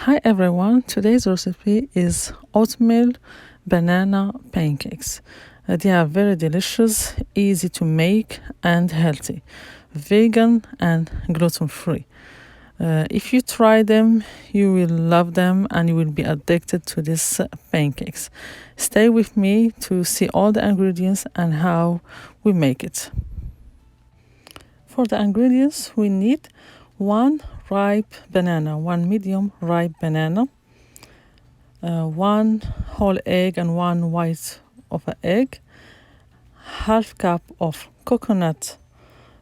Hi everyone, today's recipe is oatmeal banana pancakes. They are very delicious, easy to make, and healthy, vegan and gluten free. If you try them, you will love them and you will be addicted to these pancakes. Stay with me to see all the ingredients and how we make it. For the ingredients, we need one ripe banana, one medium ripe banana, one whole egg and one white of an egg, half cup of coconut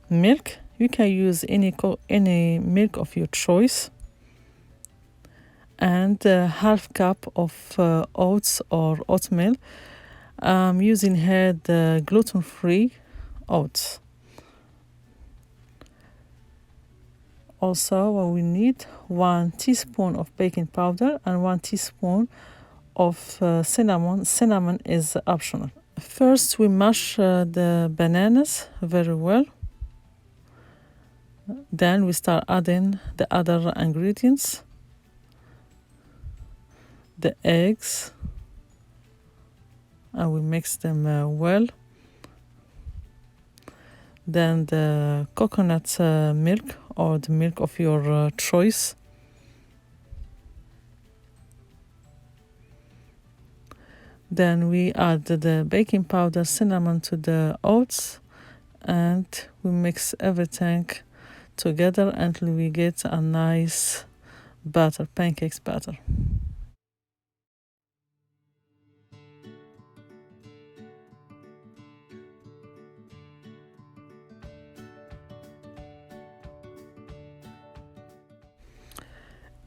milk. You can use any milk of your choice, and half cup of oats or oatmeal. I'm using here the gluten-free oats. Also, we need 1 teaspoon of baking powder and 1 teaspoon of cinnamon. Cinnamon is optional. First, we mash the bananas very well. Then we start adding the other ingredients, the eggs, and we mix them well. Then the coconut milk or the milk of your choice. Then we add the baking powder, cinnamon to the oats, and we mix everything together until we get a nice batter, pancakes batter.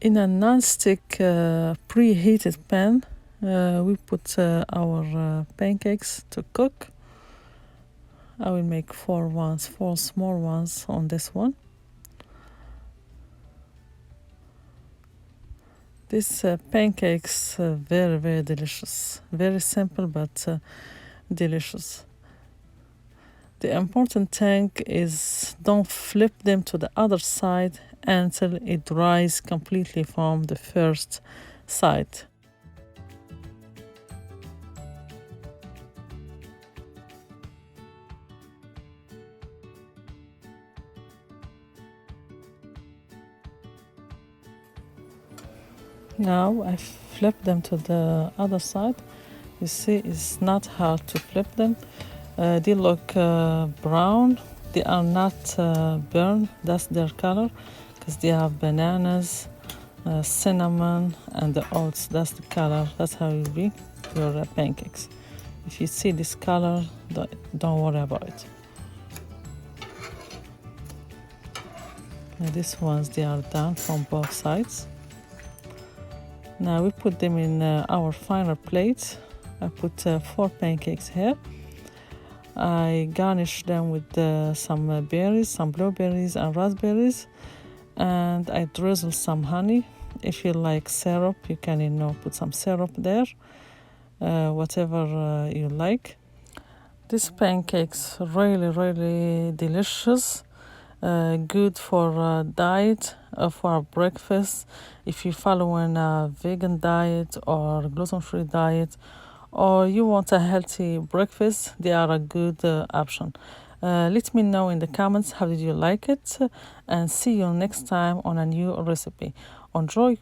In a non-stick preheated pan, we put our pancakes to cook. I will make four small ones on this one. These pancakes very delicious, very simple but delicious. The important thing is don't flip them to the other side until it dries completely from the first side. Now I flip them to the other side. You see, it's not hard to flip them. They look brown. They are not burned. That's their color because they have bananas, cinnamon, and the oats. That's the color. That's how it will be your pancakes. If you see this color, don't worry about it. Now these ones, they are done from both sides. Now we put them in our final plate. I put 4 pancakes here. I garnish them with some berries, some blueberries and raspberries, and I drizzle some honey. If you like syrup, you can put some syrup there, whatever you like. These pancakes really delicious. Good for diet, for breakfast. If you're following a vegan diet or gluten-free diet, or you want a healthy breakfast, they are a good option. Let me know in the comments how did you like it, and see you next time on a new recipe. Enjoy!